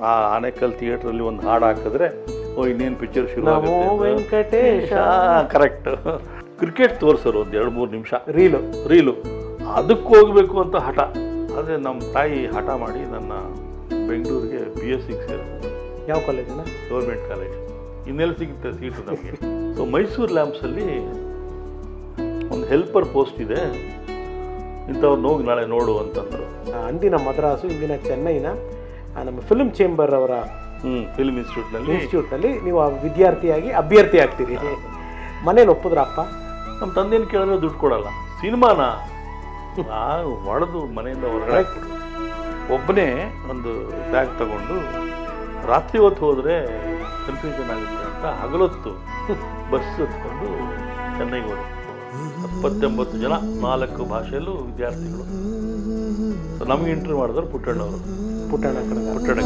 ಆ ಆನೇಕಲ್ ಥಿಯೇಟ್ರಲ್ಲಿ ಒಂದು ಹಾಡು ಹಾಕಿದ್ರೆ ಓ ಇನ್ನೇನು ಪಿಕ್ಚರ್ ಶುರು ನಮೋ ವೆಂಕಟೇಶ. ಕರೆಕ್ಟ್. ಕ್ರಿಕೆಟ್ ತೋರಿಸೋರು ಒಂದು 2-3 ನಿಮಿಷ ರೀಲು ಅದಕ್ಕೆ ಹೋಗಬೇಕು ಅಂತ ಹಠ. ಆದರೆ ನಮ್ಮ ತಾಯಿ ಹಠ ಮಾಡಿ ನನ್ನ ಬೆಂಗಳೂರಿಗೆ BSc ಸೇರಿಸಿದ್ರು. ಯಾವ ಕಾಲೇಜಿನ? Government college. ಇನ್ನೆಲ್ಲಿ ಸಿಗುತ್ತೆ ಸೀಟು ನಮಗೆ. ಸೊ ಮೈಸೂರು ಲ್ಯಾಂಪ್ಸಲ್ಲಿ ಒಂದು ಹೆಲ್ಪರ್ ಪೋಸ್ಟ್ ಇದೆ, ಇಂಥವ್ರನ್ನ ಹೋಗಿ ನಾಳೆ ನೋಡು ಅಂತಂದರು. ಅಂದಿನ ಮದ್ರಾಸು, ಇಂದಿನ ಚೆನ್ನೈನ ನಮ್ಮ ಫಿಲ್ಮ್ ಚೇಂಬರ್ ಅವರ ಫಿಲ್ಮ್ ಇನ್ಸ್ಟಿಟ್ಯೂಟ್ನಲ್ಲಿ ನೀವು ವಿದ್ಯಾರ್ಥಿಯಾಗಿ ಅಭ್ಯರ್ಥಿ ಆಗ್ತೀರಿ. ಮನೇಲಿ ಒಪ್ಪಿದ್ರಪ್ಪ? ನಮ್ಮ ತಂದೆನ ಕೇಳಿದ್ರೆ ದುಡ್ಡು ಕೊಡಲ್ಲ. ಸಿನಿಮಾನ ಹೊಡೆದು ಮನೆಯಿಂದ ಹೊರಗಡೆ ಒಬ್ಬನೇ ಒಂದು ಬ್ಯಾಗ್ ತಗೊಂಡು ರಾತ್ರಿ ಹೊತ್ತು ಹೋದರೆ ಕನ್ಫ್ಯೂಷನ್ ಆಗುತ್ತೆ ಅಂತ ಹಗಲೊತ್ತು ಬಸ್ ಹತ್ಕೊಂಡು ಚೆನ್ನೈಗೆ ಹೋದೆ. 79 ಜನ, 4 ಭಾಷೆಯಲ್ಲೂ ವಿದ್ಯಾರ್ಥಿಗಳು. ನಮಗೆ ಇಂಟರ್ವ್ಯೂ ಮಾಡಿದ್ರು ಪುಟ್ಟಣ್ಣ ಕಡೆ.